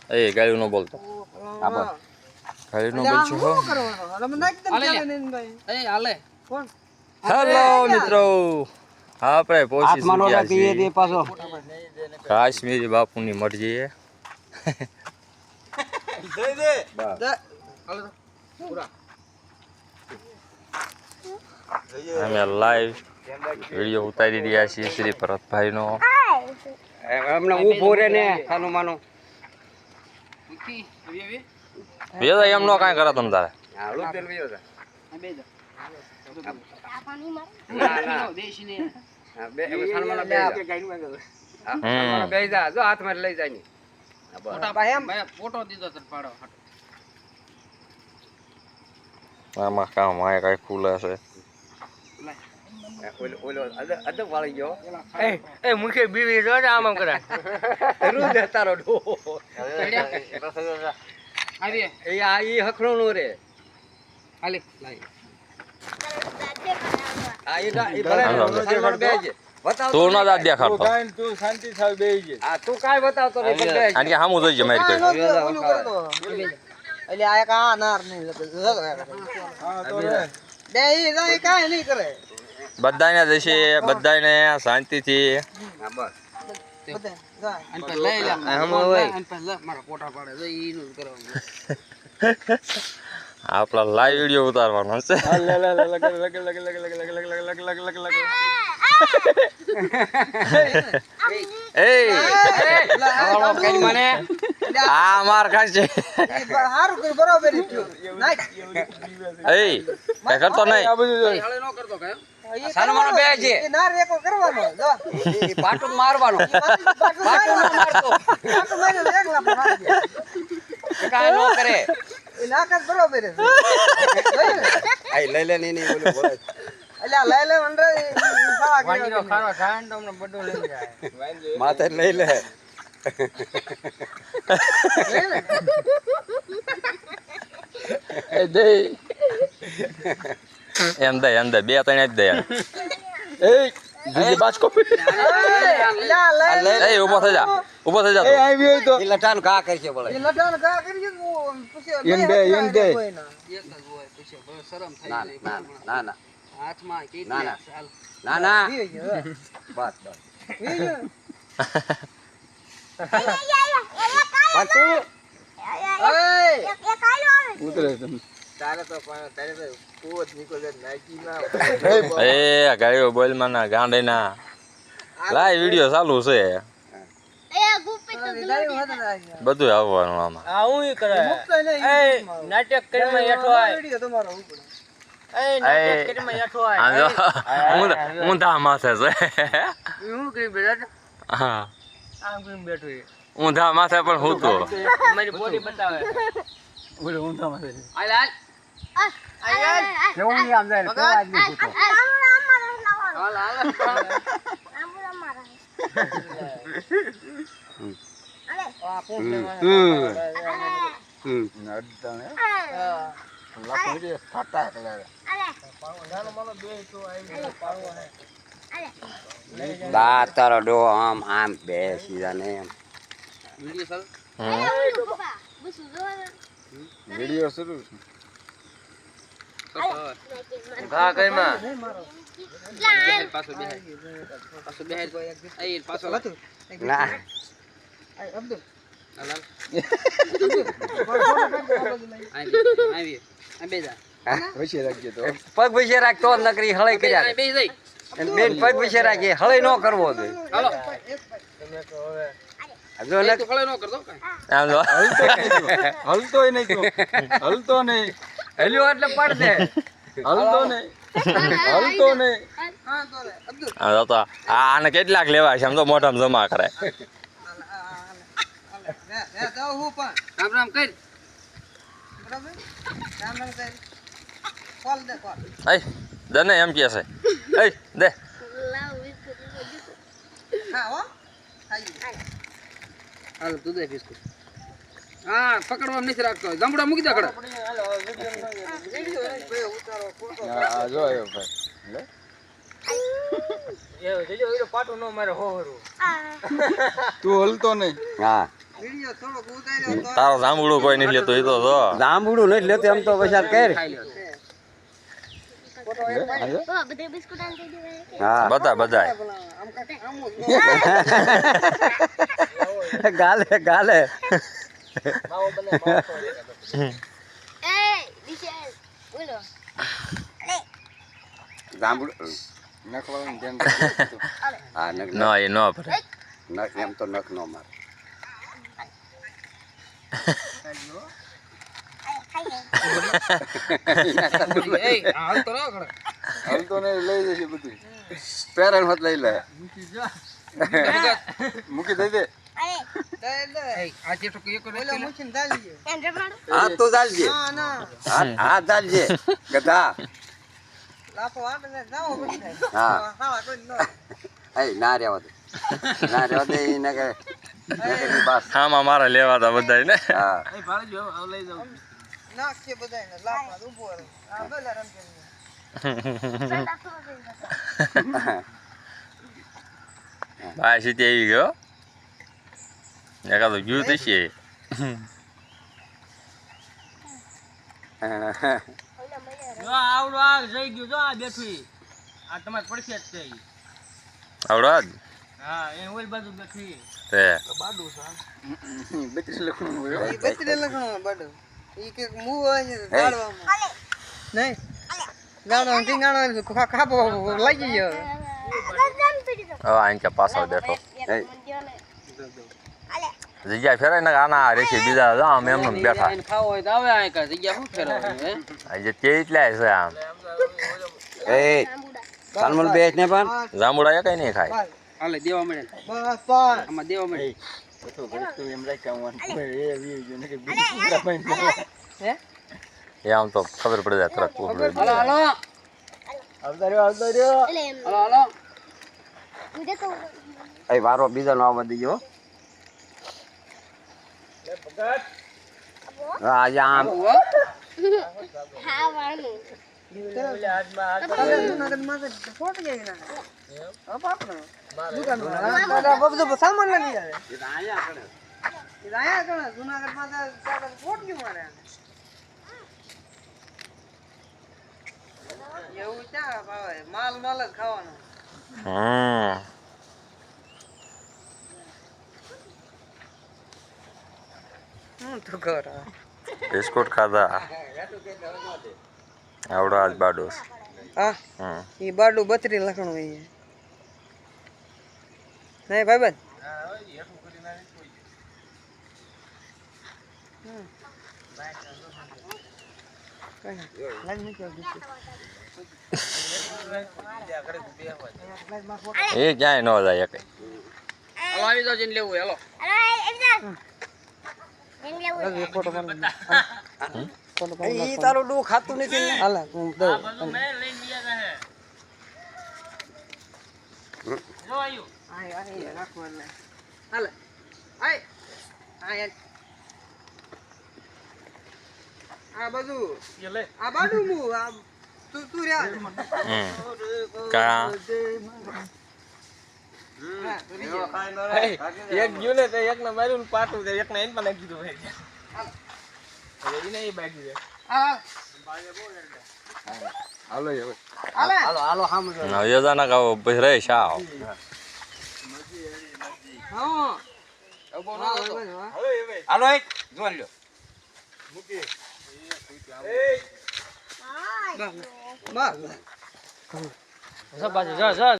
એ ગાયું નો બોલતો ગાયું નો બોલছো હેલો મિત્રો આપણે પહોંચી ગયા છીએ કાશ્મીરી બાપુની મરજી અમે લાઈવ વિડીયો ઉતારી રહ્યા છીએ શ્રી ભરતભાઈ નો એમને ઊભો રે ને ખાનું માનું એમ નો કાંઈ કરે તમ તારે હાથમાં લઈ જાય આમાં કામ આ કઈ ખુલે છે મુખે બીવી જો ને આમ કરે રૂ તારો ડો એ આ ઈ હખણો નો રે હાલે લાઈ આ ઈ ભલે બેજે બતાવ તું ના દાદ દેખાડતો તું શાંતિ થાવ બેજે આ તું કાઈ બતાવતો નહીં પણ બેજે આની સામું જોઈજે મારી કોઈ એટલે આ કા નાર નહીં હા તો રે બે ઈ તો કાઈ નહીં કરે બધાને દેશે બધાને શાંતિથી હા બસ આપણા લાઈવ વિડીયો ઉતારવાનો છે આ માર ખાશે કરતો નહીં સાનમાનો બે છે ના રેકો કરવાનો જો એ પાટો મારવાનો પાટો મારતો પાટો મારે એકલા મારજે કાઈ નો કરે એ નાકત બરોબર છે આઈ લઈ લે ની બોલો બોલે એટલે લઈ લે મંડે સાવા વાંગીનો ખારો ખાન તમને બડો લઈ જાય માથે લઈ લે એ દે એમ દે બે ત્રણ જ દે એ બીજી બાજ કોપી એ ઊભો થઈ જા એ આવ્યો તો એ લટાન કા કરશે બોલે એ લટાણ કા કરી પછી એમ દે એક જ હોય પછી શરમ થઈ ના ના હાથમાં કે ના બસ ઉતરે તમે તારે તો કોચ નીકળે નાખી ના એ ગાયો બોલ માં ગાંડે ના લાઈવ વિડિયો ચાલુ છે બધું આવવાનું આમાં આવું કરે એ નાટક કરીને હેઠો આય વિડિયો તમારો ઉપર નાટક કરીને હેઠો આય ઊંધા માથે છે હું કરી બેઠો હા આમ કરીને બેઠો ઊંધા માથે પણ હું તો મારી બોડી બતાવે બોલે ઊંધા માથે હાલ કેવું ની આમ જાય તો આજ ની ફોટો હાલ આ પોસ્ટ નડતાને લાખો ફાટા કલર નાનો માનો બે તો આવી પાડવો હે બા તારો ડો આમ બે સીધા ને એમ વિડિયો ચાલ વિડિયો શરૂ ઘા કઈમાં પાછો બેહાર આઈ પાછો ના અબ્દુલ આવી બે જા વચ્ચે રાખજે તો પગ વચ્ચે રાખ તો નકરી હળઈ કર્યા બે જઈ બેન પગ વચ્ચે રાખે હળઈ નો કરવો જોઈએ હાલો તમે તો હવે જો ને હળઈ નો કરતો આમ જો હલતોય નહીં તો હલતો નહીં હેલ્યો એટલે પડ દે હલતો નહીં હલતો નહીં હા તો અબ્દુલ આ તો આને કેટલાક લેવા છે આમ તો મોઢામાં જમા કરે જાવ હું પણ રામ રામ કર બરાબર રામ કર કોલ દે કોલ એ દે ને એમ કે છે એ દે હા હો હાલ તું દે બિસ્કુટ હા પકડવા નથી રાખતો જમડા મૂકી દે કડે વિડિયો ઉતારો ફોટો આ જો આયો ભાઈ લે તું હલતો નહીં. હા વિડિયો થોડોક ઉતાર્યો તો તારો જાંબુડું કોઈ નહીં લેતો એ તો જો જાંબુડું નથી લેતો એમ તો પૈસા કર બધે બિસ્કુટ આની દે હા બધા આમ કાંઈ આમ ગાલે ગાલે એ વિશાલ બોલો જાંબુડું નખવાનું ધ્યાન રાખજો. હા નખ ના એ ન ભરે નખ એમ તો નખ નો માર હલતો નહીં લઈ જશે બધું. પેરણ હોત લઈ લે મૂકી દઈ દે. હા તો ચાલજે હા ચાલજે ગધા હા એ ના રહેવા દે એને કે બસ આમાં મારા લેવા હતા બધા ને હા ભાઈ સીધી આવી ગયો એકાદો ગયું તો છે આવડો જ તે બેટરી લખવાનું હોય. બેટરી લખવાનું બાડું. ઈ કે મું હોય ને ગાળવામાં. નહીં. ગાળવાનું થી ગાળવાનું ખાપો લાગી ગયો. હવે આઈને કે પાછળ બેઠો જગ્યા ફેરાય ને આના રેસી બીજા આમ એમને બેઠા આજે તે એટલા છે આમ એ કાનમલ બેસ ને પણ જાંબુડા કઈ નહીં ખાય બસ બસ. એ આમ તો ખબર પડી જાય તરત એટલે મુજે તો એ વારો બીજા નો આવવા દીજો આજે આમ હા વાનું સામાન લઈ આવે. જુનાગઢમાં ફોટ ગયું મારે. એવું ક્યાં ભાવે? માલ માલ જ ખાવાનો. હું તો કર બિસ્કુટ ખાધા આવડો આજ બાડોસ હા ઈ બાડું 32 લખણું હોય નહીં ભાઈબંધ એ ક્યાંય ન જાય કઈ ઈ તારું ડૂ ખાતું નથી હાલે હું દઉં હાલે આય આય આ બધું આ બાડું મુ આ તું રહ્યા કા એક ગયું ને તો એક ને માર્યું ને પાટું દે એક ને એન પણ કીધું ભાઈ એને એ બાકી છે હાલો હવે હાલો હાલો સામે યોજાના કાવો પછી રહે શાહ હા હાલો એક જોઈ લ્યો મૂકી બસ